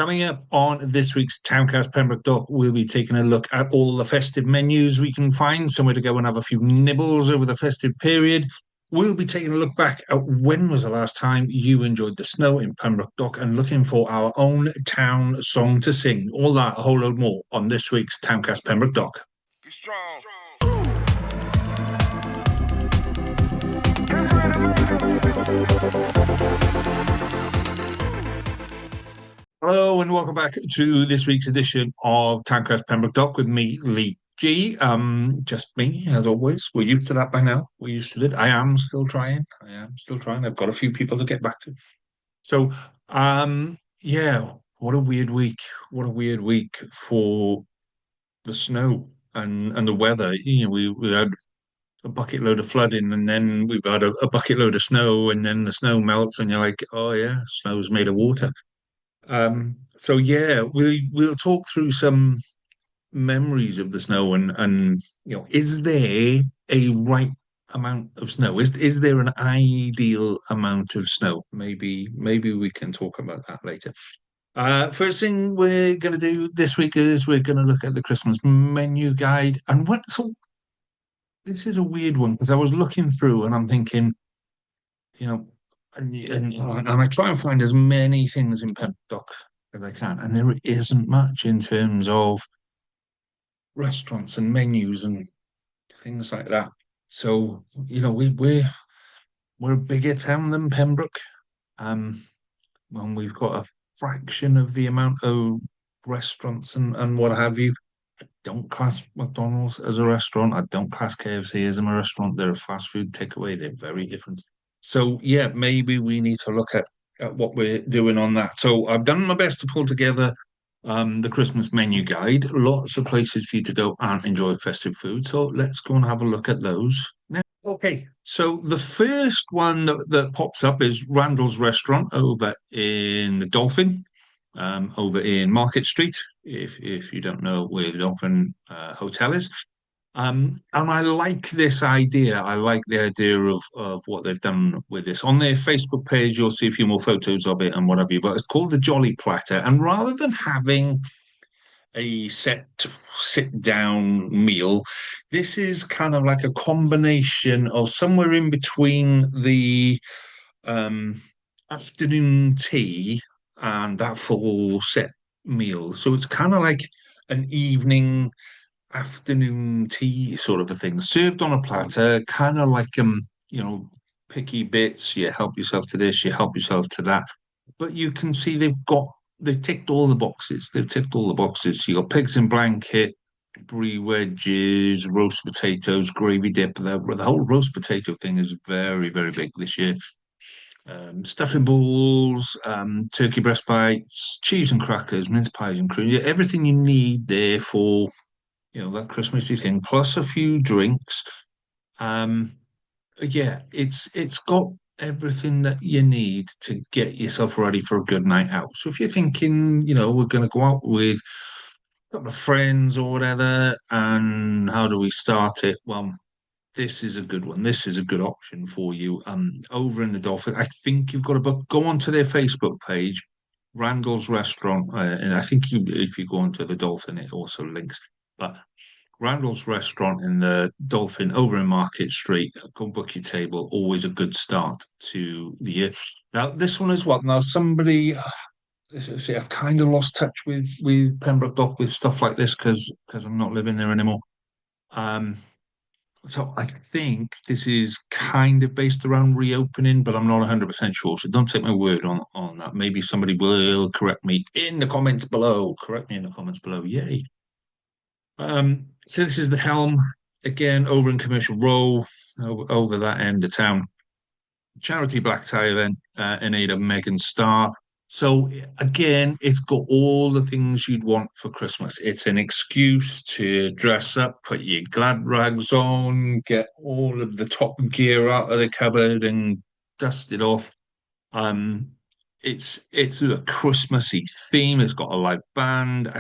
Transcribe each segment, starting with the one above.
Coming up on this week's Towncast Pembroke Dock, we'll be taking a look at all the festive menus we can find, somewhere to go and have a few nibbles over the festive period. We'll be taking a look back at when was the last time you enjoyed the snow in Pembroke Dock and looking for our own town song to sing. All that, a whole load more on this week's Towncast Pembroke Dock. Be strong. Hello and welcome back to this week's edition of Towncast Pembroke Dock with me, Lee G. Just me, as always. We're used to that by now. We're used to it. I am still trying. I've got a few people to get back to. So, yeah, what a weird week. What a weird week for the snow and the weather. We had a bucket load of flooding, and then we've had a bucket load of snow, and then the snow melts, and you're like, oh yeah, snow's made of water. So yeah, we'll talk through some memories of the snow and is there a right amount of snow? Is there an ideal amount of snow? Maybe we can talk about that later. First thing we're gonna do this week is we're gonna look at the Christmas menu guide. And what so this is a weird one because I was looking through and I'm thinking, you know, and I try and find as many things in Pep Doc as I can, and there isn't much in terms of restaurants and menus and things like that. So, we're a bigger town than Pembroke. Um, when we've got a fraction of the amount of restaurants and what have you. Don't class McDonald's as a restaurant. I don't class KFC as a restaurant. They're a fast food takeaway. They're very different. So yeah, maybe we need to look at what we're doing on that. So I've done my best to pull together the Christmas menu guide. Lots of places for you to go and enjoy festive food. So let's go and have a look at those now. Okay, so the first one that pops up is Randall's Restaurant over in the Dolphin, over in Market Street. If you don't know where the Dolphin Hotel is, and I like this idea. I like the idea of what they've done with this. On their Facebook page, you'll see a few more photos of it and what have you. But it's called the Jolly Platter, and rather than having a set sit down meal, this is kind of like a combination of somewhere in between the um, afternoon tea and that full set meal. So it's kind of like an evening afternoon tea sort of a thing, served on a platter, kind of like you know, picky bits. You help yourself to this, you help yourself to that. But you can see they've ticked all the boxes. They've ticked all the boxes. So you got pigs in blanket, brie wedges, roast potatoes, gravy dip. The whole roast potato thing is very, very big this year. Stuffing balls, turkey breast bites, cheese and crackers, mince pies and cream. Yeah, everything you need there for that Christmassy thing, plus a few drinks. Um, yeah, it's got everything that you need to get yourself ready for a good night out. So if you're thinking, we're going to go out with a couple of friends or whatever, and how do we start it? Well, this is a good one. This is a good option for you. Over in the Dolphin, I think you've got to book. Go onto their Facebook page, Randall's Restaurant, and I think if you go onto the Dolphin, it also links. But Randall's Restaurant in the Dolphin over in Market Street. Go book your table. Always a good start to the year. Now, this one is what? Now, somebody, see, I've kind of lost touch with Pembroke Dock with stuff like this because I'm not living there anymore. Um, so I think this is kind of based around reopening, but I'm not 100% sure. So don't take my word on that. Maybe somebody will correct me in the comments below. Correct me in the comments below. Yay. So this is the Helm again over in Commercial Row, over that end of town. Charity black tie event in aid of Megan Starr. So again, it's got all the things you'd want for Christmas. It's an excuse to dress up, put your glad rags on, get all of the top gear out of the cupboard and dust it off. Um, it's a Christmassy theme. It's got a live band.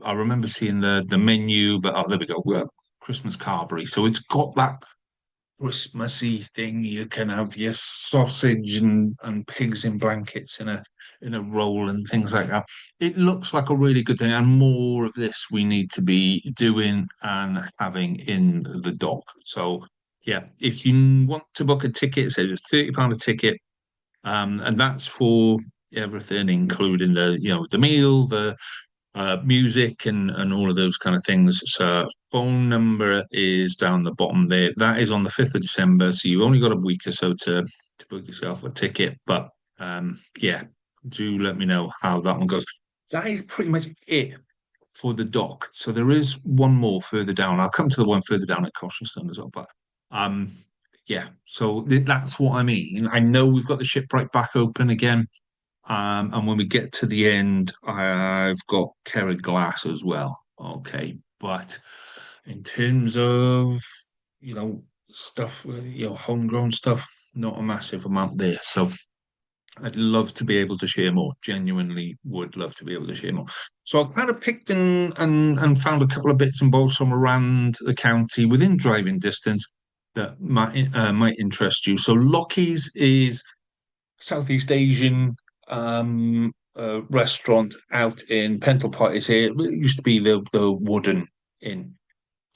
I remember seeing the menu, but oh, there we go. Christmas carvery. So it's got that Christmassy thing. You can have your sausage and pigs in blankets in in a roll and things like that. It looks like a really good thing, and more of this we need to be doing and having in the dock. So yeah, if you want to book a ticket, it says it's £30 a ticket, and that's for everything, including the meal, the music and all of those kind of things. So phone number is down the bottom there. That is on the 5th of December. So you've only got a week or so to book yourself a ticket. But yeah, do let me know how that one goes. That is pretty much it for the dock. So there is one more further down. I'll come to the one further down at Coshington as well. But um yeah, so that's what I mean. I know we've got the shipwright back open again. And when we get to the end, I've got Kerry Glass as well. Okay. But in terms of, stuff, homegrown stuff, not a massive amount there. So I'd love to be able to share more. Genuinely would love to be able to share more. So I kind of picked and found a couple of bits and bobs from around the county within driving distance that might interest you. So Lockie's is Southeast Asian restaurant out in Pentle Potties here. It used to be the Wooden Inn.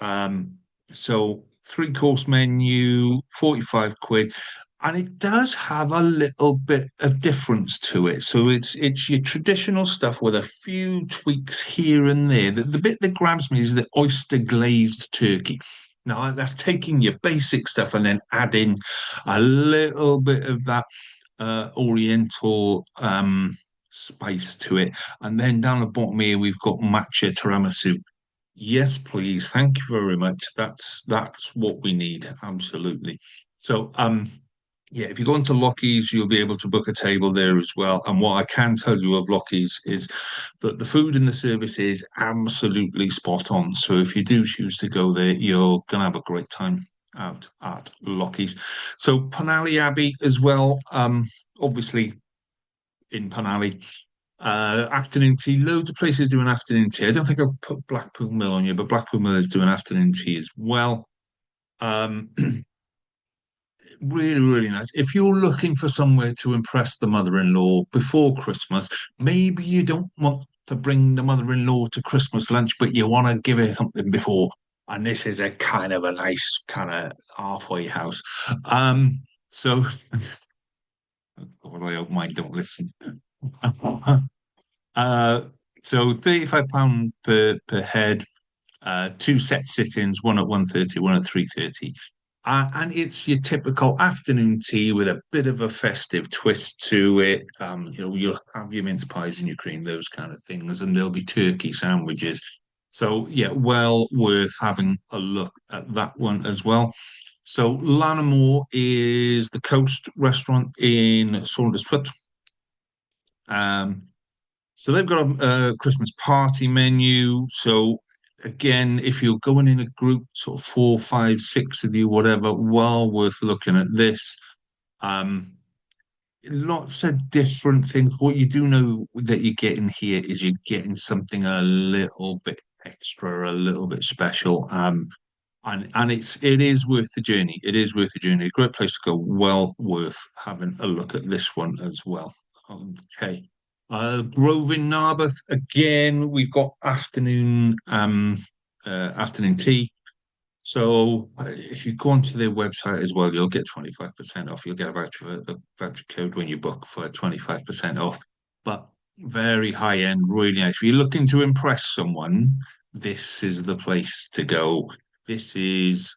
Um, so three-course menu, 45 quid. And it does have a little bit of difference to it. So it's your traditional stuff with a few tweaks here and there. The bit that grabs me is the oyster glazed turkey. Now that's taking your basic stuff and then adding a little bit of that Oriental spice to it. And then down the bottom here, we've got matcha tiramisu. Yes, please. Thank you very much. That's what we need. Absolutely. So, yeah, if you go into Lockie's, you'll be able to book a table there as well. And what I can tell you of Lockie's is that the food and the service is absolutely spot on. So if you do choose to go there, you're gonna have a great time out at Lockie's. So Penally Abbey as well. Obviously in Penally. Afternoon tea. Loads of places doing afternoon tea. I don't think I'll put Blackpool Mill on you, but Blackpool Mill is doing afternoon tea as well. Um, really, really nice. If you're looking for somewhere to impress the mother-in-law before Christmas, maybe you don't want to bring the mother-in-law to Christmas lunch, but you want to give her something before. And this is a kind of a nice kind of halfway house. So, God, I hope mine don't listen. Uh, so £35 per head, two set sit-ins, one at 1:30, one at 3:30. And it's your typical afternoon tea with a bit of a festive twist to it. You'll have your mince pies and your cream, those kind of things, and there'll be turkey sandwiches. So yeah, well worth having a look at that one as well. So Lanamore is the Coast restaurant in Saundersfoot. Um, so they've got a Christmas party menu. So again, if you're going in a group, sort of four, five, six of you, whatever, well worth looking at this. Um, Lots of different things. What you do know that you're getting here is you're getting something a little bit extra, a little bit special. And it is worth the journey. It is worth the journey. A great place to go. Well worth having a look at this one as well. Okay. Grove in Narberth again. We've got afternoon tea. So if you go onto their website as well, you'll get 25% off. You'll get a voucher code when you book for 25% off. But very high end, really nice. If you're looking to impress someone, this is the place to go. This is,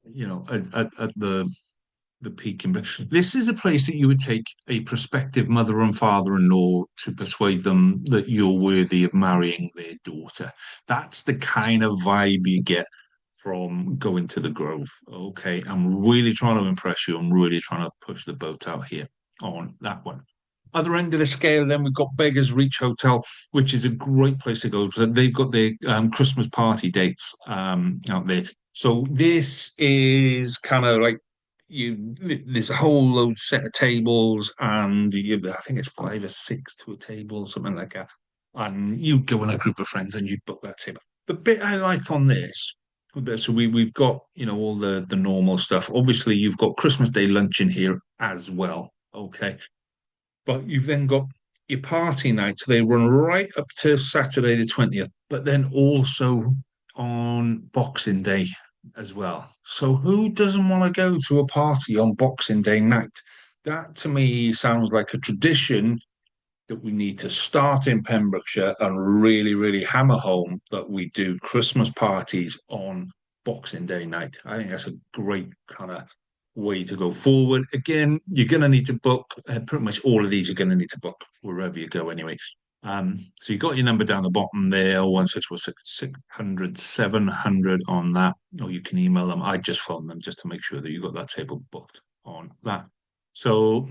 at the peak in. This is a place that you would take a prospective mother and father-in-law to persuade them that you're worthy of marrying their daughter. That's the kind of vibe you get from going to the Grove. Okay, I'm really trying to impress you. I'm really trying to push the boat out here on that one. Other end of the scale, then we've got Beggars Reach Hotel, which is a great place to go. So they've got their Christmas party dates out there. So this is kind of like there's a whole load set of tables, and I think it's five or six to a table, something like that. And you go in a group of friends and you book that table. The bit I like on this, so we've got all the normal stuff. Obviously, you've got Christmas Day lunch in here as well. Okay, but you've then got your party nights, they run right up to Saturday the 20th, but then also on Boxing Day as well. So who doesn't want to go to a party on Boxing Day night? That to me sounds like a tradition that we need to start in Pembrokeshire and really, really hammer home that we do Christmas parties on Boxing Day night. I think that's a great kind of way to go forward. Again, you're going to need to book. Pretty much all of these you're going to need to book wherever you go anyway. So you got your number down the bottom there, 161 700 on that, or you can email them. I just phone them just to make sure that you got that table booked on that. So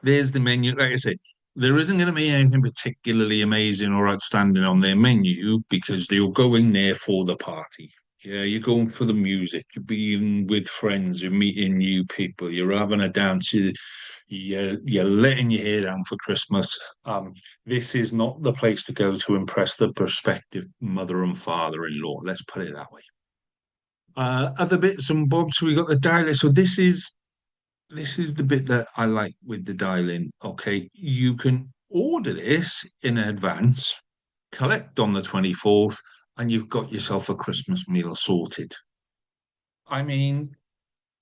there's the menu. Like I say, there isn't going to be anything particularly amazing or outstanding on their menu because you're going there for the party. Yeah, you're going for the music. You're being with friends. You're meeting new people. You're having a dance. You're letting your hair down for Christmas. This is not the place to go to impress the prospective mother and father-in-law. Let's put it that way. Other bits and bobs. We got the dialect. So this is the bit that I like with the dial-in. Okay, you can order this in advance, collect on the 24th, and you've got yourself a Christmas meal sorted. I mean,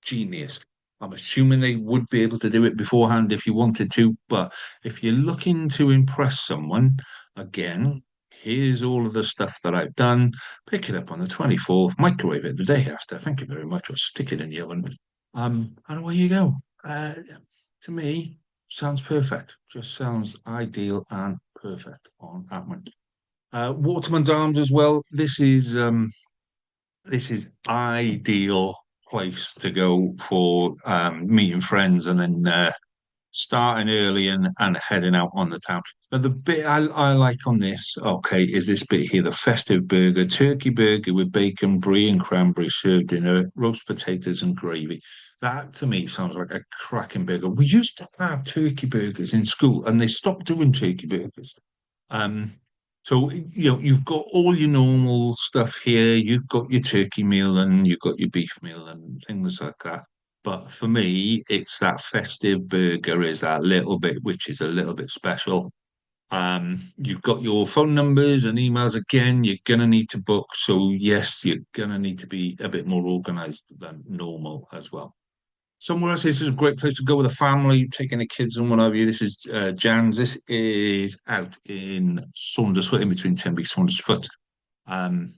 genius. I'm assuming they would be able to do it beforehand if you wanted to, but if you're looking to impress someone, again, here's all of the stuff that I've done. Pick it up on the 24th, microwave it the day after. Thank you very much. Or stick it in the oven. And away you go. To me, sounds perfect. Just sounds ideal and perfect on that one. Waterman Downs as well. This is ideal place to go for meeting friends and then starting early and heading out on the town. But the bit I like on this, okay, is this bit here, the festive burger, turkey burger with bacon, brie and cranberry served in a roast potatoes and gravy. That to me sounds like a cracking burger. We used to have turkey burgers in school and they stopped doing turkey burgers. Um, so you've got all your normal stuff here. You've got your turkey meal and you've got your beef meal and things like that. But for me, it's that festive burger is that little bit which is a little bit special. You've got your phone numbers and emails again. You're gonna need to book. So yes, you're gonna need to be a bit more organized than normal as well. Somewhere else, this is a great place to go with a family, taking the kids and what have you. This is Jan's. This is out in Saundersfoot, in between Tenby, Saundersfoot. Um,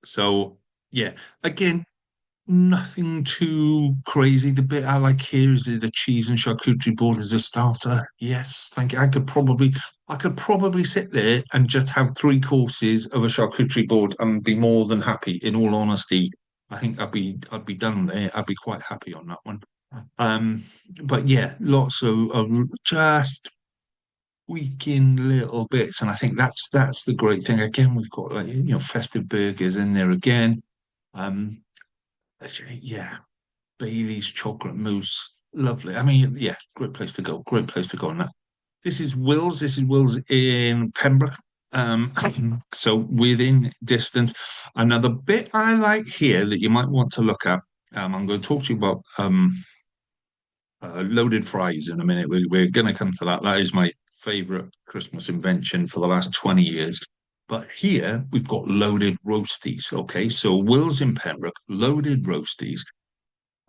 so yeah, again, nothing too crazy. The bit I like here is the cheese and charcuterie board as a starter. Yes, thank you. I could probably sit there and just have three courses of a charcuterie board and be more than happy. In all honesty, I think I'd be done there. I'd be quite happy on that one. Um, but yeah, lots of just tweaking little bits, and I think that's the great thing. Again, we've got like festive burgers in there again. Um, actually, yeah, Bailey's chocolate mousse, lovely. I mean, yeah, great place to go. Great place to go on that. This is Will's. This is Will's in Pembroke. Um, so within distance. Another bit I like here that you might want to look at. I'm going to talk to you about loaded fries in a minute. We're going to come to that. That is my favorite Christmas invention for the last 20 years. But here we've got loaded roasties. Okay, so Will's in Pembroke, loaded roasties.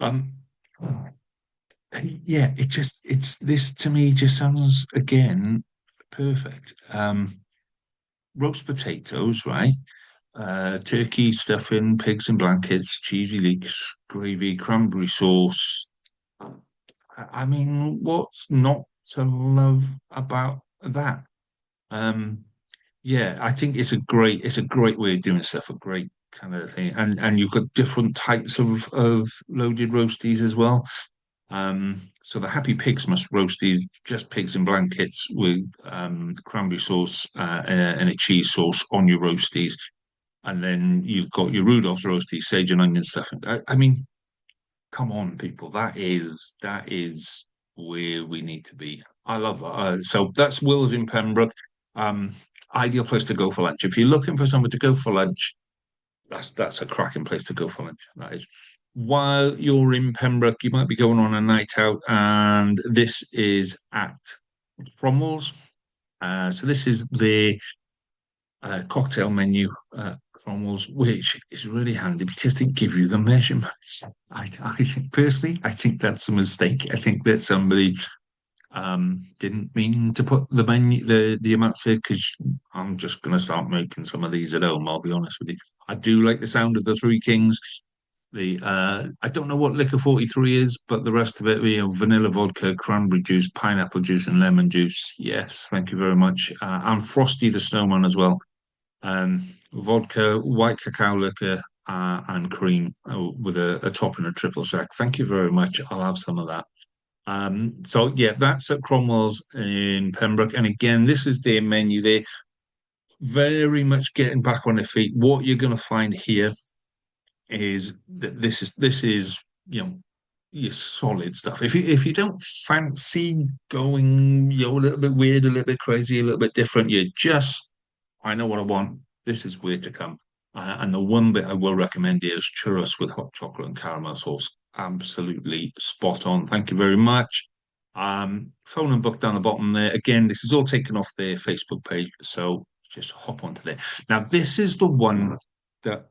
Um, yeah, it's this to me just sounds again perfect. Roast potatoes, right? Turkey stuffing, pigs and blankets, cheesy leeks, gravy, cranberry sauce. I mean, what's not to love about that? Um, yeah, I think it's a great way of doing stuff, a great kind of thing. And you've got different types of loaded roasties as well. So the Happy Pigsmas roasties, just pigs in blankets with cranberry sauce and a cheese sauce on your roasties. And then you've got your Rudolph's roasties, sage and onion stuffing. I mean, come on, people. That is where we need to be. I love that. So that's Will's in Pembroke. Um, Ideal place to go for lunch. If you're looking for somewhere to go for lunch, that's a cracking place to go for lunch. That is. While you're in Pembroke, you might be going on a night out, and this is at Cromwell's. So this is the cocktail menu Cromwell's, which is really handy because they give you the measurements. I personally, I think that's a mistake. I think that somebody didn't mean to put the menu, the amounts here because I'm just going to start making some of these at home. I'll be honest with you. I do like the sound of the Three Kings. The I don't know what liquor 43 is, but the rest of it, vanilla vodka, cranberry juice, pineapple juice, and lemon juice. Yes, thank you very much. And Frosty the Snowman as well. Vodka, white cacao liquor, and cream with a topping of triple sec. Thank you very much. I'll have some of that. So yeah, that's at Cromwell's in Pembroke. And again, this is their menu. They're very much getting back on their feet. What you're going to find here is that this is your solid stuff. If you don't fancy going a little bit weird, a little bit crazy, a little bit different, you just I know what I want. This is where to come. And the one bit I will recommend is churros with hot chocolate and caramel sauce. Absolutely spot on. Thank you very much. Phone and book down the bottom there. Again, this is all taken off their Facebook page, so just hop onto there. Now, this is the one that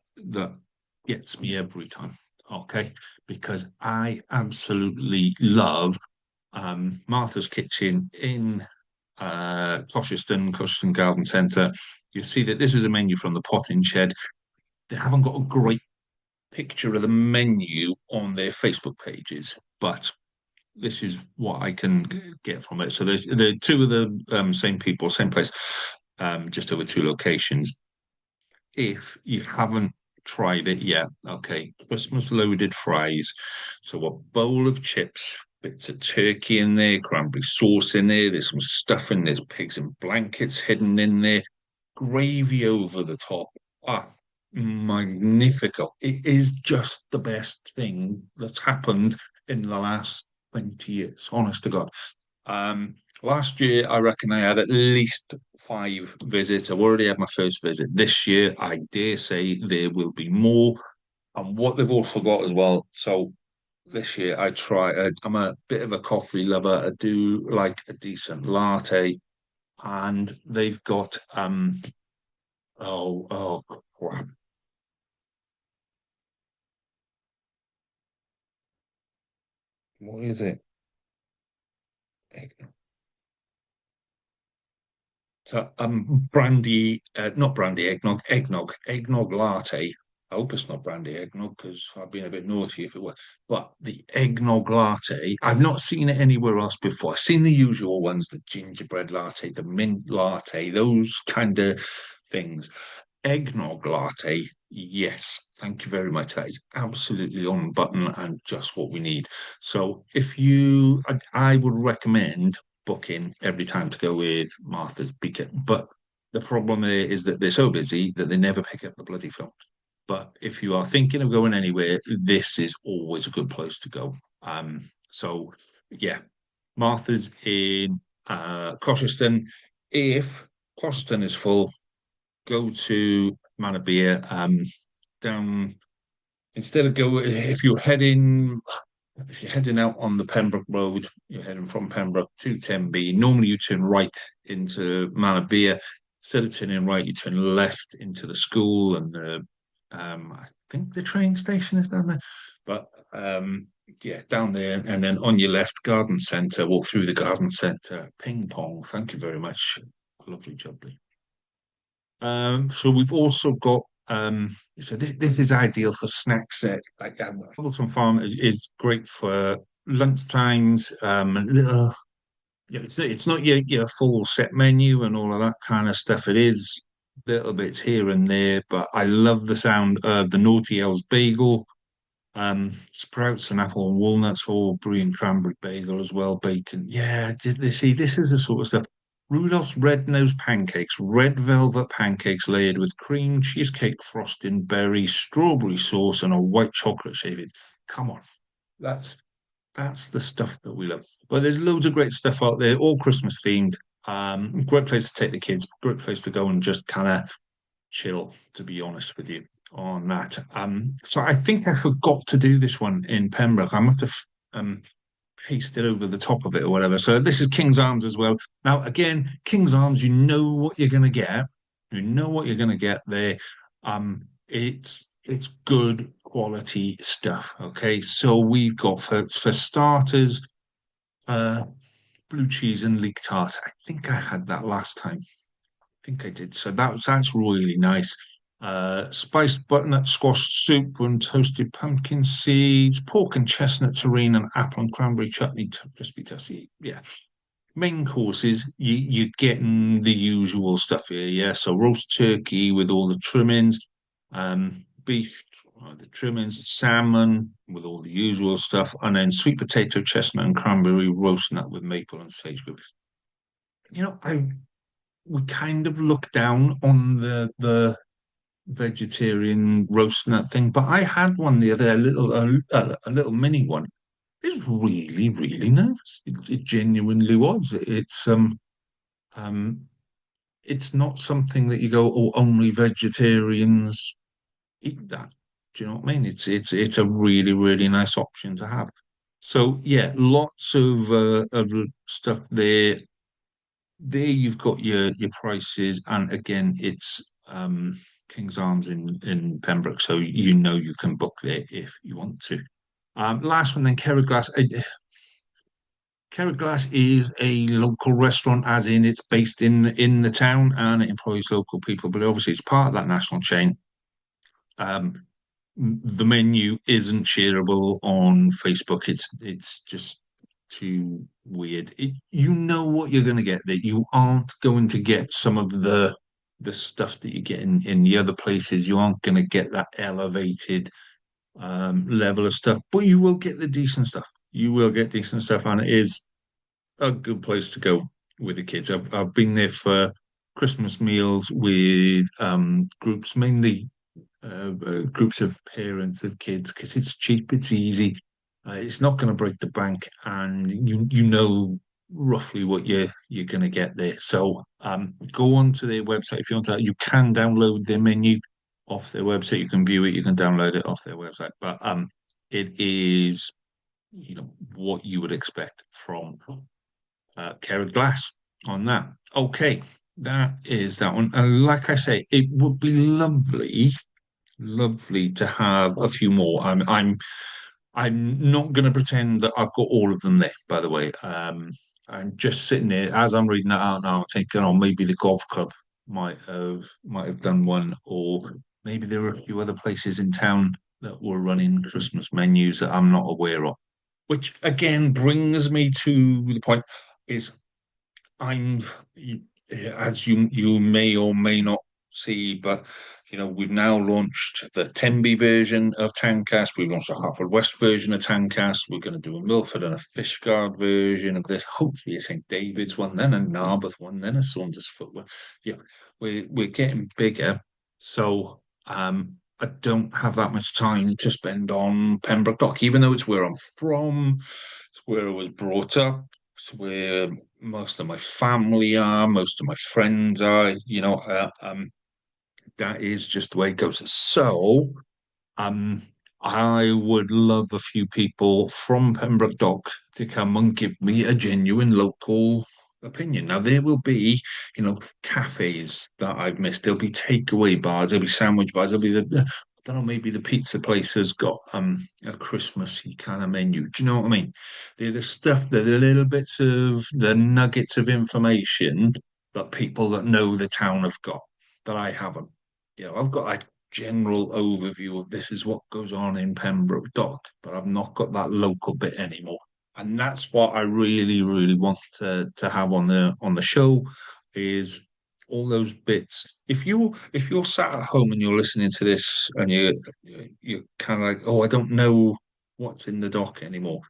gets me every time. Okay, because I absolutely love Martha's Kitchen in Colchester Garden Centre. You see that this is a menu from the Potting Shed. They haven't got a great picture of the menu on their Facebook pages, but this is what I can get from it. So there's the two of the same people, same place, just over two locations. If you haven't tried it yet, okay, Christmas loaded fries. So a bowl of chips, bits of turkey in there, cranberry sauce in there, there's some stuffing, there's pigs in blankets hidden in there, gravy over the top. Ah, magnifico. It is just the best thing that's happened in the last 20 years, honest to God. Um, Last year, I reckon I had at least five visits. I've already had my first visit. This year, I dare say there will be more. And what they've also got as well. So this year, I'm a bit of a coffee lover. I do like a decent latte, and they've got oh crap. What is it? So brandy, not brandy eggnog latte. I hope it's not brandy eggnog because I've been a bit naughty if it was. But the eggnog latte, I've not seen it anywhere else before. I've seen the usual ones, the gingerbread latte, the mint latte, those kind of things. Eggnog latte, yes, thank you very much. That is absolutely on button and just what we need. So I would recommend booking every time to go with Martha's Beacon. But the problem there is that they're so busy that they never pick up the bloody phone. But if you are thinking of going anywhere, this is always a good place to go. So yeah, Martha's in Colchester. If Colchester is full, go to Manor Beer. Down instead of go if you're heading out on the Pembroke Road, you're heading from Pembroke to Tenby. Normally you turn right into Manor Beer. Instead of turning right, you turn left into the school and I think the train station is down there. But yeah, down there, and then on your left, garden centre. Walk through the garden centre. Ping pong. Thank you very much. Lovely, jubbly. So we've also got so this is ideal for snack set. Like Hamilton Farm is great for lunch times. It's not your full set menu and all of that kind of stuff. It is little bits here and there, but I love the sound of the Naughty Elves bagel. Sprouts and apple and walnuts, or brie and cranberry bagel as well, bacon. Yeah, see, this is the sort of stuff. Rudolph's red-nosed pancakes, red velvet pancakes layered with cream, cheesecake frosting, berry, strawberry sauce, and a white chocolate shaving. Come on, that's that's the stuff that we love. But there's loads of great stuff out there, all Christmas themed. Great place to take the kids, great place to go and just kind of chill, to be honest with you, on that. So I think I forgot to do this one in Pembroke. I must have pasted over the top of it or whatever. So this is King's Arms as well. Now, again, King's Arms, you know what you're going to get. You know what you're going to get there. It's good quality stuff. Okay, so we've got for starters, uh, blue cheese and leek tart. I think I had that last time. I think I did. So that's really nice. Spiced butternut squash soup and toasted pumpkin seeds, pork and chestnut terrine, and apple and cranberry chutney, crispy toasty. Yeah. Main courses, you're getting the usual stuff here. Yeah. So roast turkey with all the trimmings, beef, the trimmings, salmon with all the usual stuff, and then sweet potato, chestnut, and cranberry roast nut with maple and sage. I we kind of look down on the vegetarian roast nut thing, but I had one the other day, a little mini one. It's really, really nice. It genuinely was. Um it's not something that you go, oh, only vegetarians eat that. Do you know what I mean? It's a really, really nice option to have. So yeah, lots of stuff there. There you've got your prices, and again, it's King's Arms in Pembroke, so you know you can book there if you want to. Last one then, Kerry Glass. Kerry Glass is a local restaurant, as in it's based in the town and it employs local people, but obviously it's part of that national chain. Um, the menu isn't shareable on Facebook. It's just too weird. You know what you're going to get there. You aren't going to get some of the stuff that you get in the other places. You aren't going to get that elevated level of stuff, but you will get the decent stuff. You will get decent stuff, and it is a good place to go with the kids. I've been there for Christmas meals with groups, mainly groups of parents of kids because it's cheap, it's easy, it's not going to break the bank, and you know roughly what you're going to get there. So go on to their website if you want to. You can download their menu off their website. You can view it. You can download it off their website. But it is what you would expect from Carrot Glass on that. Okay, that is that one. And like I say, it would be lovely to have a few more. I'm not going to pretend that I've got all of them there. By the way, I'm just sitting there as I'm reading that out now, thinking, oh, maybe the golf club might have done one, or maybe there are a few other places in town that were running Christmas menus that I'm not aware of. Which again brings me to the point is I'm as you may or may not see, but we've now launched the Tenby version of Tancast. We've launched a West version of Tancast. We're going to do a Milford and a Fishguard version of this. Hopefully, a St David's one, then a Narberth one, then a Saundersfoot one. Yeah, we're getting bigger, so I don't have that much time to spend on Pembroke Dock, even though it's where I'm from, it's where I was brought up, it's where most of my family are, most of my friends are. That is just the way it goes. So, um, I would love a few people from Pembroke Dock to come and give me a genuine local opinion. Now, there will be, cafes that I've missed. There'll be takeaway bars, there'll be sandwich bars, there'll be I don't know, maybe the pizza place has got a Christmassy kind of menu. Do you know what I mean? They're the stuff, they're the little bits of the nuggets of information that people that know the town have got that I haven't. I've got a general overview of this is what goes on in Pembroke Dock, but I've not got that local bit anymore. And that's what I really, really want to have on the show is all those bits. If you're sat at home and you're listening to this and you're kind of like, oh, I don't know what's in the dock anymore.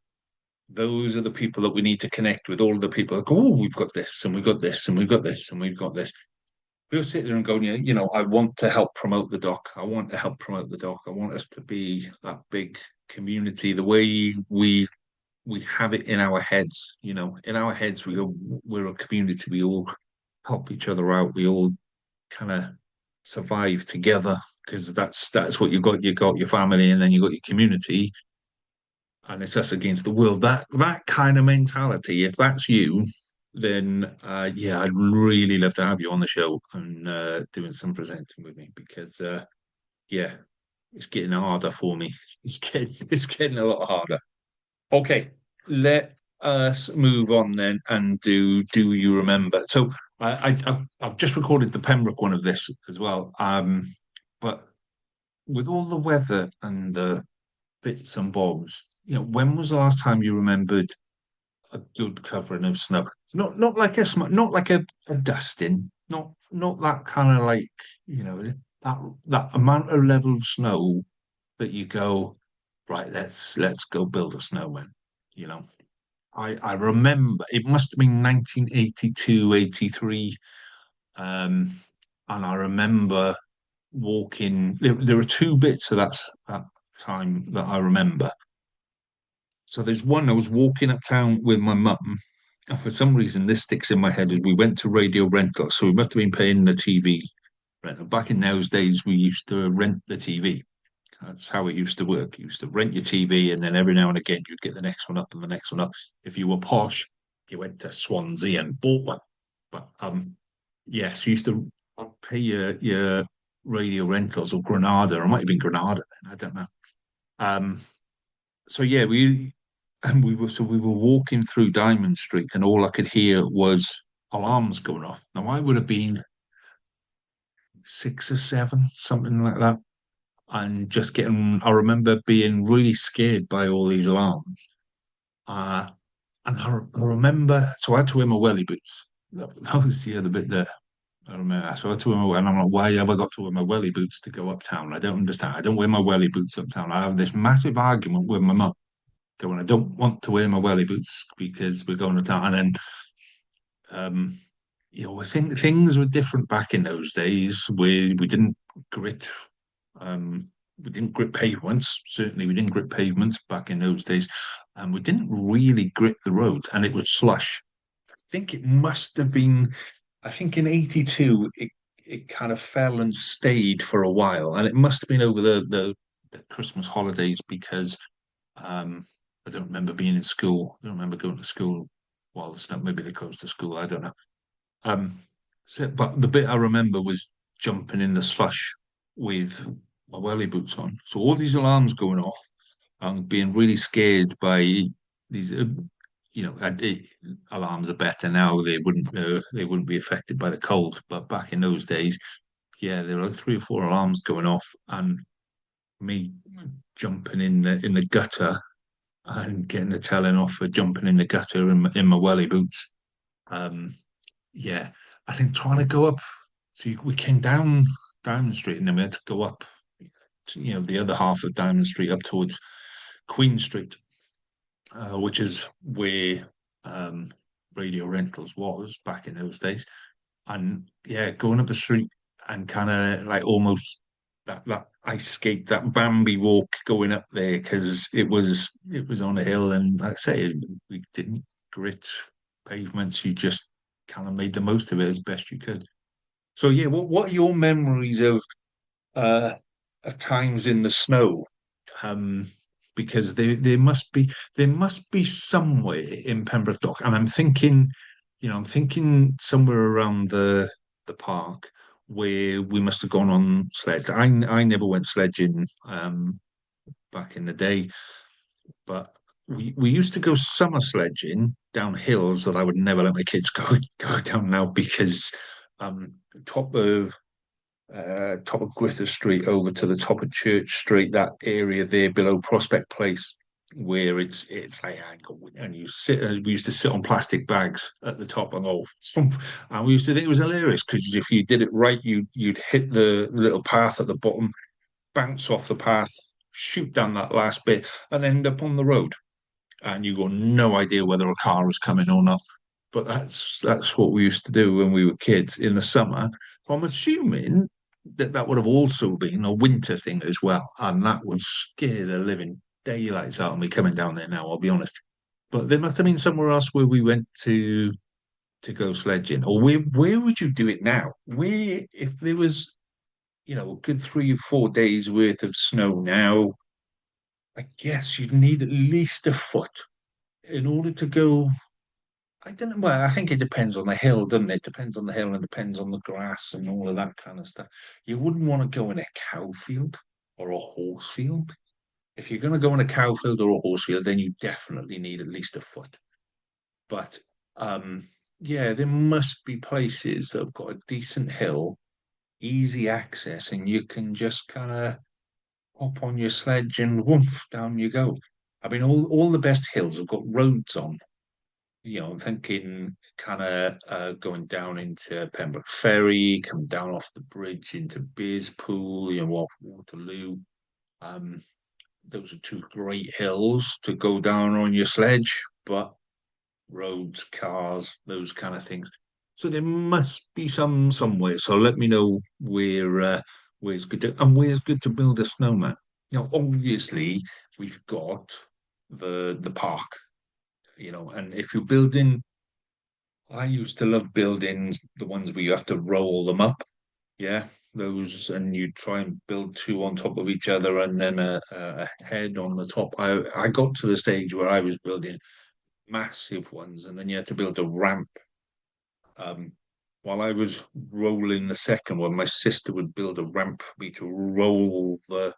Those are the people that we need to connect with. All of the people that go, oh, we've got this and we've got this and we've got this and we've got this. We'll sit there and go, yeah, I want to help promote the doc. I want to help promote the doc. I want us to be that big community, the way we have it in our heads. In our heads, we go, we're a community. We all help each other out. We all kind of survive together because that's what you got. You got your family, and then you got your community. and it's us against the world. That kind of mentality, if that's you, then yeah, I'd really love to have you on the show and doing some presenting with me because yeah, it's getting harder for me. It's getting a lot harder. Okay, let us move on then and do you remember? So I've just recorded the Pembroke one of this as well. But with all the weather and the bits and bobs, when was the last time you remembered a good covering of snow? Not like not like a dusting, not that kind of like, that amount of level of snow that you go, right, let's go build a snowman, you know. I remember it must have been 1982, 83, um, and I remember walking. There are two bits of that time that I remember. So there's one I was walking uptown with my mum, and for some reason this sticks in my head as we went to Radio Rental. So we must have been paying the TV rental. Back in those days, we used to rent the TV. That's how it used to work. You used to rent your TV, and then every now and again you'd get the next one up and the next one up. If you were posh, you went to Swansea and bought one. But yes, you used to pay your radio rentals or Granada. It might have been Granada then. I don't know. Um, so yeah, we were walking through Diamond Street, and all I could hear was alarms going off. Now I would have been 6 or 7, something like that, and just getting. I remember being really scared by all these alarms. Uh, and I remember, so I had to wear my welly boots. That was the other bit there. I remember, so I had to wear my, and I'm like, why have I got to wear my welly boots to go uptown? I don't understand. I don't wear my welly boots uptown. I have this massive argument with my mum going, I don't want to wear my welly boots because we're going to town. And then, um, I think things were different back in those days. We didn't grit, um, we didn't grip pavements. Certainly, we didn't grip pavements back in those days, and we didn't really grip the roads, and it was slush. I think it must have been. I think in '82 it kind of fell and stayed for a while, and it must have been over the Christmas holidays because um, I don't remember being in school. I don't remember going to school while the snow. Maybe they closed the school. I don't know. Um, but the bit I remember was jumping in the slush with my welly boots on. So all these alarms going off and being really scared by these. Alarms are better now. They wouldn't be affected by the cold. But back in those days, yeah, there were like 3 or 4 alarms going off, and me jumping in the gutter and getting the telling off for jumping in the gutter in my welly boots. Um, yeah, I think trying to go up. So we came down Diamond Street, and then we had to go up, the other half of Diamond Street up towards Queen Street, which is where um, Radio Rentals was back in those days. And yeah, going up the street and kind of like almost that ice skate, that Bambi walk going up there because it was on a hill, and like I say, we didn't grit pavements. You just kind of made the most of it as best you could. So yeah, what are your memories uh of times in the snow? Um, because there must be somewhere in Pembroke Dock, and I'm thinking somewhere around the park where we must have gone on sleds. I never went sledging back in the day, but we used to go summer sledging down hills that I would never let my kids go down now because um top of top of Griffith Street over to the top of Church Street, that area there below Prospect Place, where it's like and you sit. We used to sit on plastic bags at the top and go, and we used to think it was hilarious because if you did it right, you'd hit the little path at the bottom, bounce off the path, shoot down that last bit, and end up on the road and you got no idea whether a car was coming or not. But that's what we used to do when we were kids in the summer. I'm assuming that would have also been a winter thing as well, and that would scare the living daylights out of me coming down there now. I'll be honest. But there must have been somewhere else where we went to go sledging, or where would you do it now? Where if there was a good 3 or 4 days worth of snow now, I guess you'd need at least a foot in order to go. I don't know. Well, I think it depends on the hill, doesn't it? Depends on the hill and depends on the grass and all of that kind of stuff. You wouldn't want to go in a cow field or a horse field. If you're going to go in a cow field or a horse field, then you definitely need at least a foot. But um, yeah, there must be places that have got a decent hill, easy access, and you can just kind of hop on your sledge and woof, down you go. I mean, all the best hills have got roads on. I'm thinking kind of going down into Pembroke Ferry, come down off the bridge into Beerspool, off Waterloo. Um, those are two great hills to go down on your sledge, but roads, cars, those kind of things. So there must be some somewhere. So let me know where's good to, and where's good to build a snowman. Obviously we've got the park, and if you're building, I used to love building the ones where you have to roll them up. Yeah, those, and you try and build two on top of each other, and then a head on the top. I got to the stage where I was building massive ones, and then you had to build a ramp. Um, while I was rolling the second one, my sister would build a ramp for me to roll the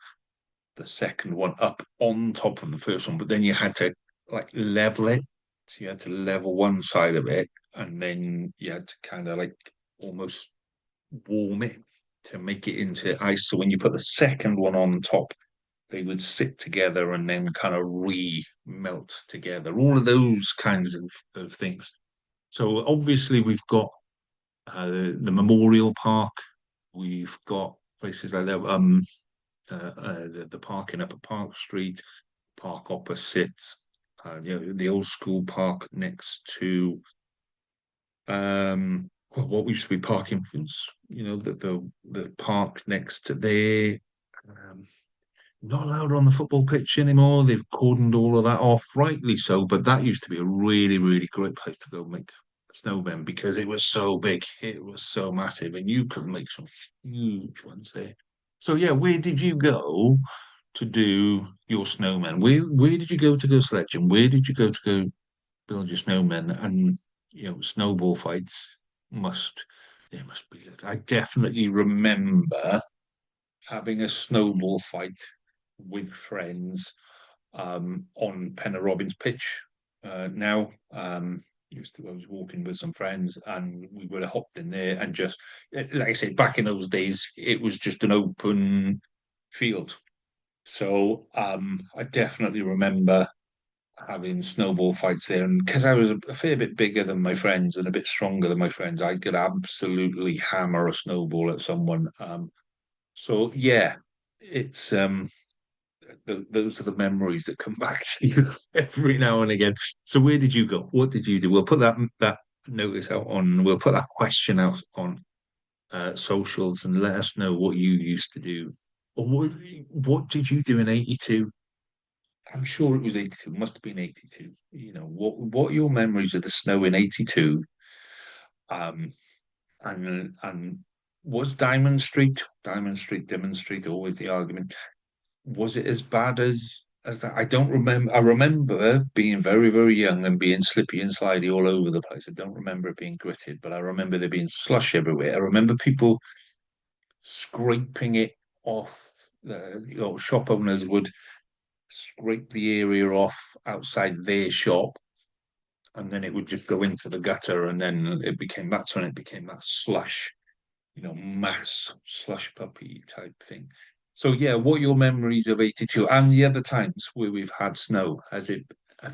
second one up on top of the first one, but then you had to like level it. So you had to level one side of it, and then you had to kind of like almost warm it to make it into ice. So when you put the second one on top, they would sit together and then kind of re-melt together. All of those kinds of things. So obviously we've got the Memorial Park. We've got places like that. The park in Upper Park Street, park opposite, the old school park next to what used to be parking, the park next to there. Um, Not allowed on the football pitch anymore. They've cordoned all of that off, rightly so. But that used to be a really, really great place to go make a snowman because it was so big, it was so massive, and you could make some huge ones there. So yeah, where did you go to do your snowman? Where did you go sledging? Where did you go to go build your snowman? And snowball fights must they must be. I definitely remember having a snowball fight with friends on Penna pitch. Now, I was walking with some friends, and we would have hopped in there and just, like I said, back in those days, it was just an open field. So I definitely remember having snowball fights there, and because I was a fair bit bigger than my friends and a bit stronger than my friends, I could absolutely hammer a snowball at someone. So yeah, it's those are the memories that come back to you every now and again. So where did you go? What did you do? We'll put that notice out on. We'll put that question out on socials and let us know what you used to do. Or what did you do in '82? I'm sure it was '82. Must have been '82. What are your memories of the snow in '82? Um, and was Diamond Street, Diamond Street, always the argument. Was it as bad as that? I don't remember. I remember being very, very young and being slippy and slidey all over the place. I don't remember it being gritted, but I remember there being slush everywhere. I remember people scraping it off. Shop owners would scrape the area off outside their shop, and then it would just go into the gutter, and then that's when it became that slush, mass slush puppy type thing. So yeah, what are your memories of '82 and the other times where we've had snow? Have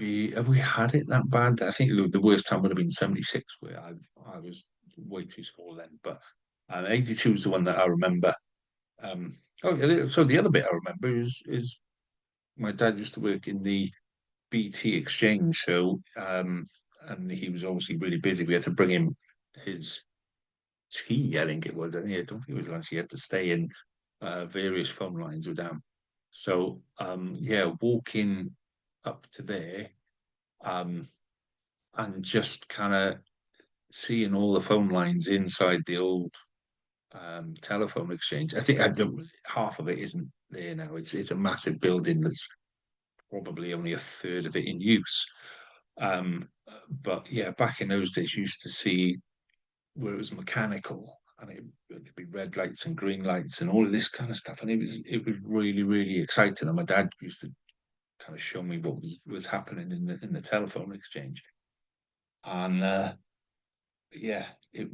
we had it that bad? I think the worst time would have been '76, where I was way too small then. But '82 is the one that I remember. Um, oh yeah, so the other bit I remember is my dad used to work in the BT Exchange, and he was obviously really busy. We had to bring him his tea, I think it was. I don't think it was lunch. He had to stay in various phone lines with them. So yeah, walking up to there, um, and just kind of seeing all the phone lines inside the old telephone exchange. I think half of it isn't there now. It's a massive building that's probably only a third of it in use. Um, but yeah, back in those days, you used to see where it was mechanical and it could be red lights and green lights and all of this kind of stuff. And it was really, really exciting. And my dad used to kind of show me what was happening in the telephone exchange. And yeah, it,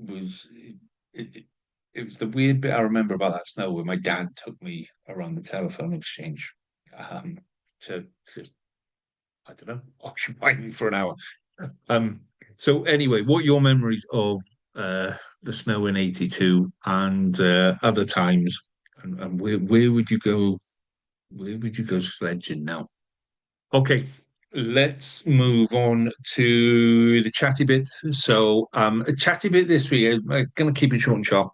it was the weird bit I remember about that snow where my dad took me around the telephone exchange um, to I don't know occupy me for an hour. Um, so anyway, what are your memories of the snow in '82 and other times, and where would you go? Where would you go sledging now? Okay, let's move on to the chatty bit. So, a chatty bit this week. I'm going to keep it short and sharp.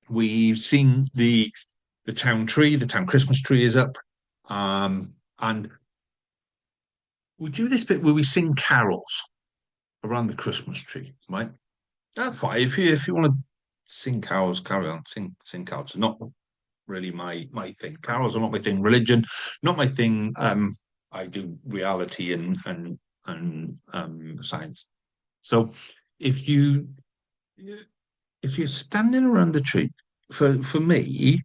We've seen the town tree. The town Christmas tree is up, and we do this bit where we sing carols around the Christmas tree, right? That's fine. If you want to sing carols, carry on. Sing carols. It's not really my thing. Carols are not my thing. Religion, not my thing. I do reality and science. So if you if you're standing around the tree, for me,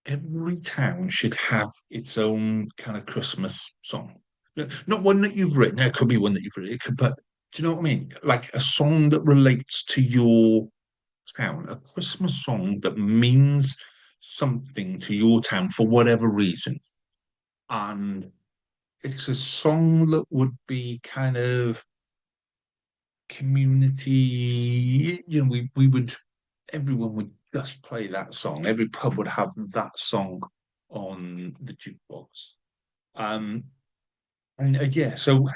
every town should have its own kind of Christmas song. Not one that you've written. It could be one that you've written. It could, but do you know what I mean? Like a song that relates to your town, a Christmas song that means something to your town for whatever reason. And it's a song that would be kind of community, we would everyone would just play that song. Every pub would have that song on the jukebox. Um, and yeah, so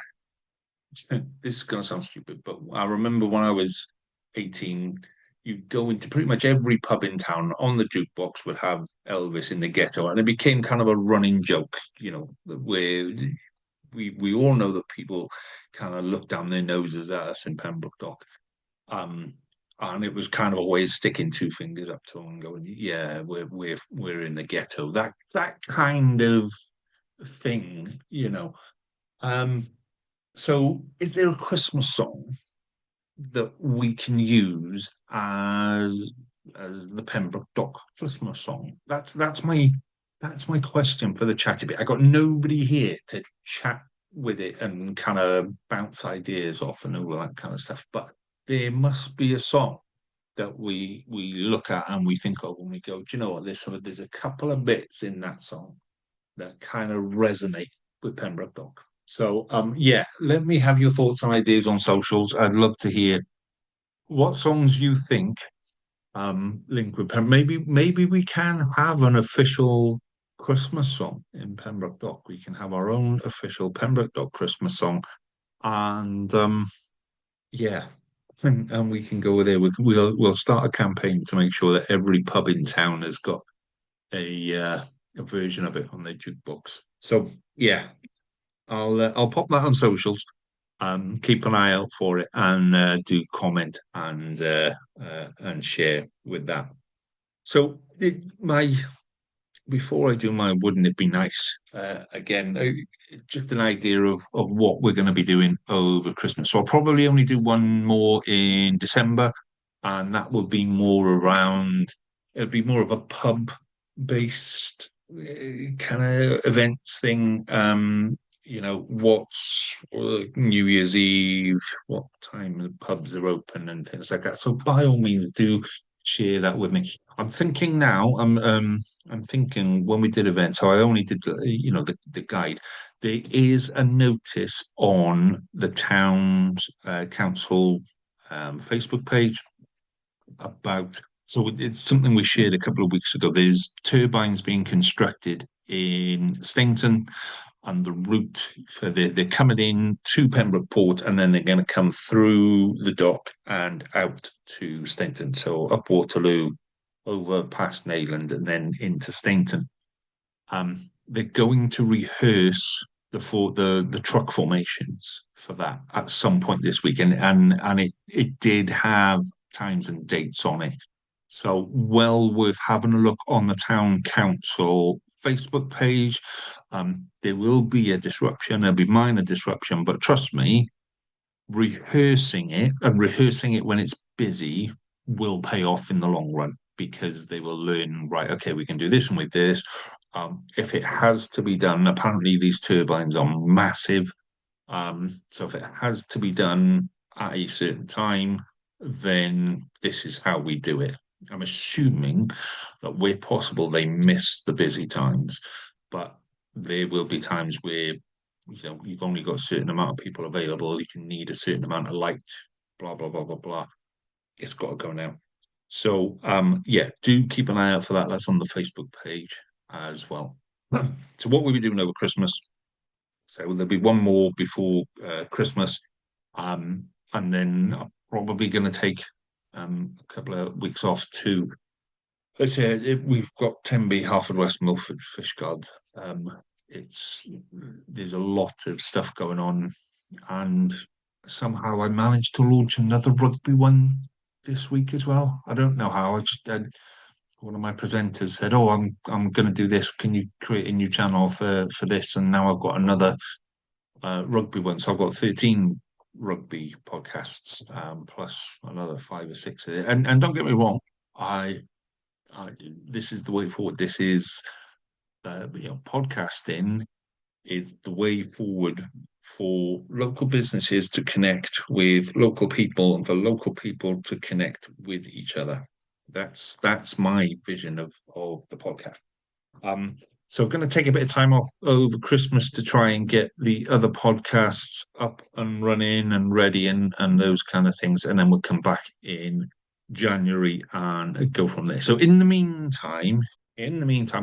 this is gonna sound stupid, but I remember when I was 18, you'd go into pretty much every pub in town on the jukebox would have Elvis in the ghetto, and it became kind of a running joke, where we all know that people kind of look down their noses at us in Pembroke Dock. Um, and it was kind of a way of sticking two fingers up to them and going, "Yeah, we're in the ghetto." That kind of thing. Um, so, is there a Christmas song that we can use as the Pembroke Dock Christmas song? That's my question for the chatty bit. I got nobody here to chat with it and kind of bounce ideas off and all that kind of stuff. But there must be a song that we look at and we think of when we go, do you know what? There's a couple of bits in that song that kind of resonate with Pembroke Dock. So yeah, let me have your thoughts and ideas on socials. I'd love to hear what songs you think link with Pembroke. Maybe we can have an official Christmas song in Pembroke Dock. We can have our own official Pembroke Dock Christmas song, and yeah, and we can go there. We'll start a campaign to make sure that every pub in town has got a version of it on their jukebox. So yeah, I'll pop that on socials. Keep an eye out for it and do comment and share with that. So my before I do my wouldn't it be nice? Again, just an idea of what we're going to be doing over Christmas. So I'll probably only do one more in December, and that will be more around. It'll be more of a pub based kind of events thing. What's New Year's Eve, what time the pubs are open and things like that. So by all means, do share that with me. I'm thinking now. I'm thinking when we did events, so I only did the guide. There is a notice on the town's council Facebook page about. So it's something we shared a couple of weeks ago. There's turbines being constructed in Stainton, and the route for they're coming in to Pembroke Port, and then they're going to come through the dock and out to Stainton. So up Waterloo, over past Nayland, and then into Stainton. They're going to rehearse the truck formations for that at some point this week, and it did have times and dates on it. So well worth having a look on the town council Facebook page. There will be a disruption. There'll be minor disruption, but trust me, rehearsing it when it's busy will pay off in the long run because they will learn, right, okay, we can do this and with this. If it has to be done, apparently these turbines are massive. So if it has to be done at a certain time, then this is how we do it. I'm assuming that where possible, they miss the busy times, but there will be times where you've only got a certain amount of people available. You can need a certain amount of light. Blah blah blah blah blah. It's got to go now. So yeah, do keep an eye out for that. That's on the Facebook page as well. So what will we be doing over Christmas? So there'll be one more before Christmas, and then I'm probably going to take a couple of weeks off too. Let's say we've got Tenby, West Milford, Fishguard. Um, it's there's a lot of stuff going on, and somehow I managed to launch another rugby one this week as well. I don't know how. I just one of my presenters said, "Oh, I'm going to do this. Can you create a new channel for this?" And now I've got another rugby one. So I've got 13 rugby podcasts, plus another five or six of it. And don't get me wrong, I, I this is the way forward. This is podcasting is the way forward for local businesses to connect with local people and for local people to connect with each other. That's my vision of the podcast. Um, so I'm going to take a bit of time off over Christmas to try and get the other podcasts up and running and ready and those kind of things, and then we'll come back in January and go from there. So in the meantime,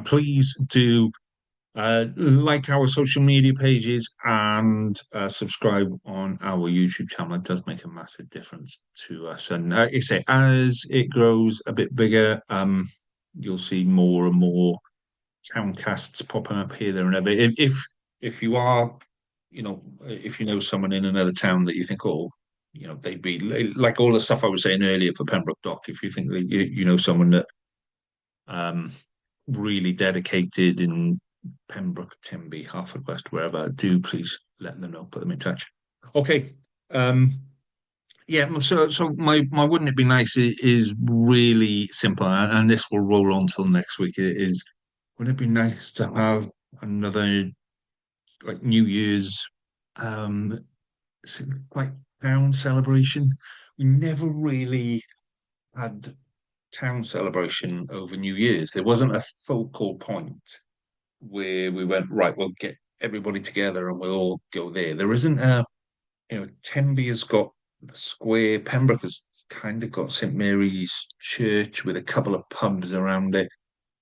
please do like our social media pages and subscribe on our YouTube channel. It does make a massive difference to us. And like I say, as it grows a bit bigger, you'll see more and more towncasts popping up here, there, and ever. If you are, if you know someone in another town that you think, oh, they'd be like all the stuff I was saying earlier for Pembroke Dock. If you think that you know someone that um really dedicated in Pembroke, Tenby, West, wherever, do please let them know. Put them in touch. Okay. Um, yeah, so my wouldn't it be nice is really simple, and this will roll on till next week. It is wouldn't it be nice to have another like New Year's um like town celebration? We never really had town celebration over New Year's. There wasn't a focal point where we went, right, we'll get everybody together and we'll all go there. There isn't Tenby has got the square, Pembroke has kind of got St. Mary's Church with a couple of pubs around it.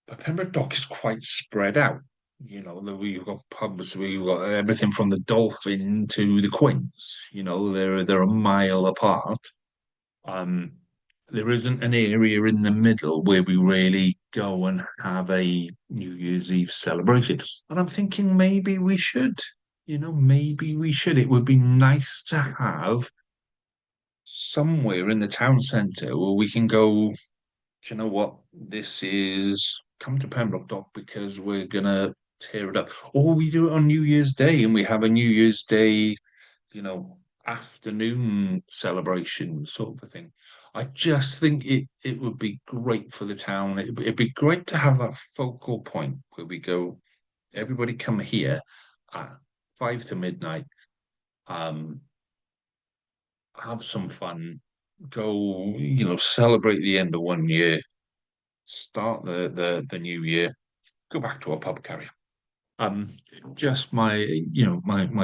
But Pembroke Dock is quite spread out. We've got pubs, we've got everything from the Dolphin to the Quinns. They're a mile apart. Um, there isn't an area in the middle where we really go and have a New Year's Eve celebration. And I'm thinking maybe we should. Maybe we should. It would be nice to have somewhere in the town centre where we can go, do you know what? This is come to Pembroke Dock because we're gonna tear it up. Or we do it on New Year's Day and we have a New Year's Day, you know, afternoon celebration sort of a thing. I just think it would be great for the town. It'd be great to have that focal point where we go, everybody come here at 5 to midnight, um, have some fun, go, celebrate the end of one year, start the new year, go back to our pub carry. Um, just my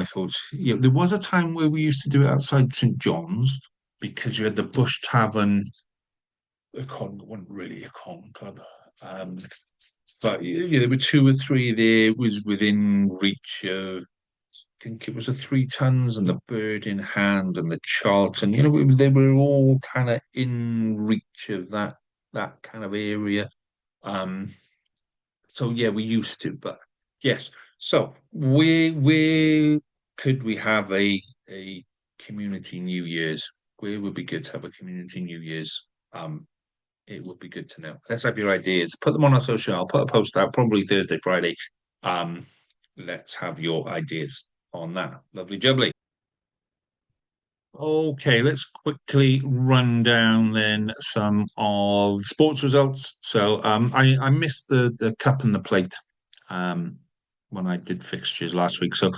thoughts. There was a time where we used to do it outside St. John's because you had the Bush Tavern. Wasn't really a con club, um, but there were two or three there. It was within reach of, I think it was the Three Tons and the Bird in Hand and the Charlton. They were all kind of in reach of that kind of area. Um, so yeah, we used to, but yes. So where could we have a community New Year's? Where would be good to have a community New Year's? It would be good to know. Let's have your ideas. Put them on our social. I'll put a post out probably Thursday, Friday. Um, let's have your ideas on that. Lovely jubbly. Okay, let's quickly run down then some of sports results. So I missed the cup and the plate um, when I did fixtures last week. So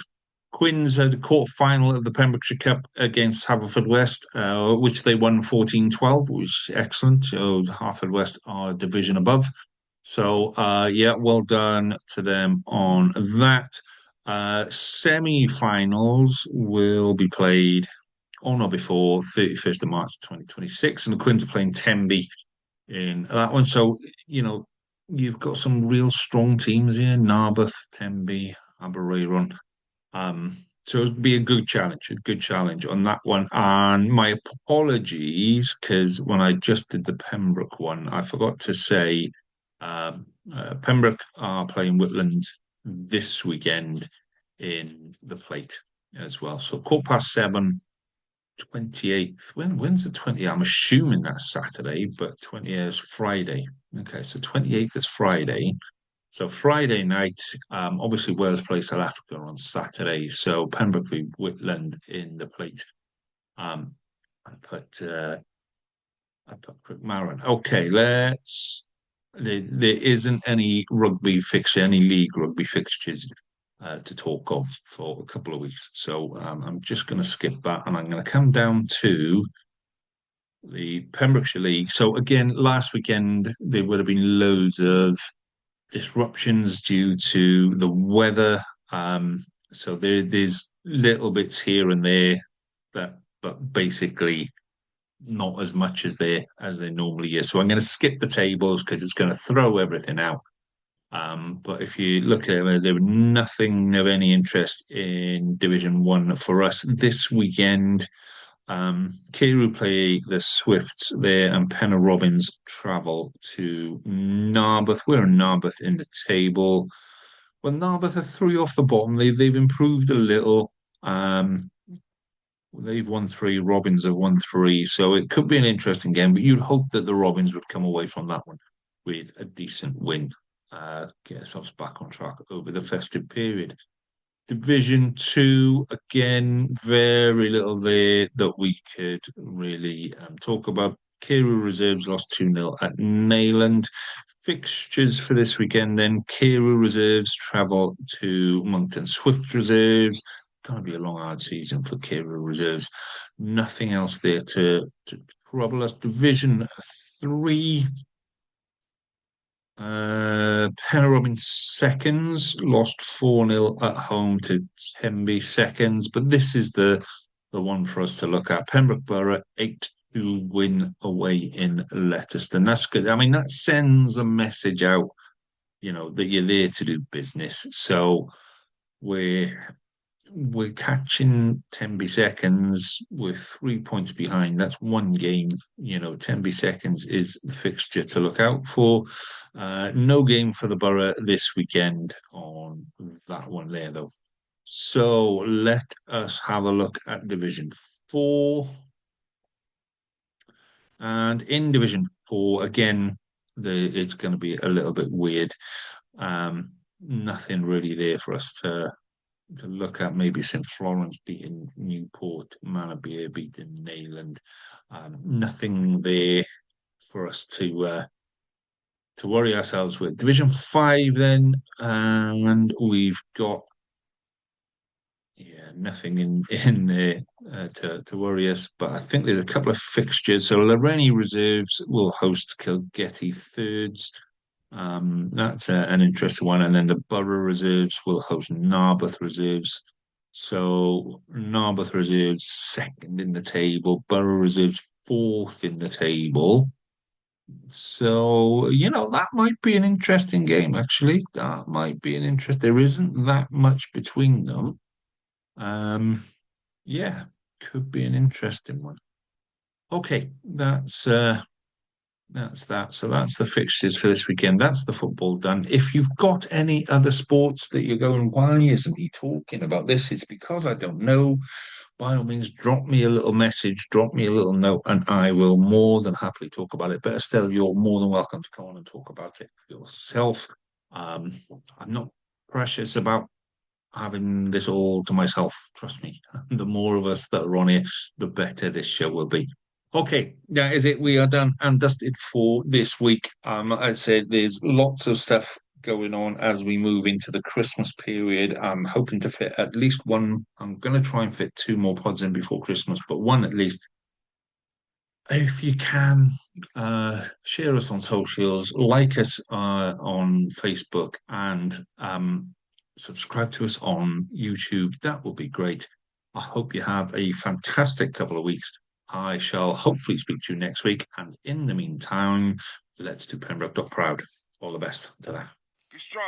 Quins had a quarter final of the Pembrokeshire Cup against Haverfordwest, which they won 14-12, which is excellent. So Haverfordwest are a division above. So yeah, well done to them on that. Semi-finals will be played on or before 31st of March 2026, and the Quins are playing Tenby in that one. So, you've got some real strong teams here, Narberth, Tenby, Aberaeron. Um, so it'd be a good challenge on that one. And my apologies, because when I just did the Pembroke one, I forgot to say Pembroke are playing Whitland this weekend in the plate as well. So 7:15, 28th. When's the 20th? I'm assuming that's Saturday, but 20th is Friday. Okay, so 28th is Friday. So Friday night, obviously Wales play South Africa on Saturday. So Pembroke v Whitland in the plate. Um, I put Crickmaron. Okay, let's. There isn't any rugby fixture, any league rugby fixtures to talk of for a couple of weeks. So I'm just going to skip that, and I'm going to come down to the Pembrokeshire League. So again, last weekend there would have been loads of disruptions due to the weather. So there's little bits here and there but basically not as much as there normally is. So I'm going to skip the tables because it's going to throw everything out. But if you look at it, there was nothing of any interest in Division One for us this weekend. Carew play the Swifts there, and Penna Robbins travel to Narberth. We're in Narberth in the table. Well, Narberth are three off the bottom. They've improved a little. They've won three. Robins have won three, so it could be an interesting game. But you'd hope that the Robins would come away from that one with a decent win, get ourselves back on track over the festive period. Division Two, again, very little there that we could really talk about. Carew Reserves lost 2-0 at Neyland. Fixtures for this weekend then. Carew Reserves travel to Moncton. Swift Reserves. Going to be a long, hard season for Carew Reserves. Nothing else there to trouble us. Division 3, Penrobin seconds lost 4-0 at home to Tenby seconds, but this is the one for us to look at. Pembroke Borough 8-2 win away in Letterston. That's good. I mean, that sends a message out, that you're there to do business. So we're we're catching Tenby seconds with 3 points behind. That's one game. Tenby seconds is the fixture to look out for. No game for the Borough this weekend on that one there, though. So let us have a look at Division 4. And in Division 4, again, it's going to be a little bit weird. Nothing really there for us to look at. Maybe St Florence beating Newport, Manorbier beating Neyland. Nothing there for us to worry ourselves with. Division 5 then, and we've got nothing in there to worry us. But I think there's a couple of fixtures. So Lorraine Reserves will host Kilgetty Thirds. That's an interesting one. And then the Borough Reserves will host Narberth Reserves. So Narberth Reserves second in the table, Borough Reserves fourth in the table. So, that might be an interesting game, actually. That might be an interest. There isn't that much between them. Yeah, could be an interesting one. Okay, that's that. So that's the fixtures for this weekend. That's the football done. If you've got any other sports that you're going, why isn't he talking about this? It's because I don't know. by all means, drop me a little message, drop me a little note, and I will more than happily talk about it. But Estelle, you're more than welcome to come on and talk about it yourself. Um, I'm not precious about having this all to myself. Trust me, the more of us that are on here, the better this show will be. Okay, that is it. We are done and dusted for this week. I'd say there's lots of stuff going on as we move into the Christmas period. I'm hoping to fit at least one. I'm going to try and fit two more pods in before Christmas, but one at least. If you can, share us on socials, like us on Facebook, and subscribe to us on YouTube. That would be great. I hope you have a fantastic couple of weeks. I shall hopefully speak to you next week. And in the meantime, let's do Pembroke Dock proud. All the best. Ta-da. Be strong.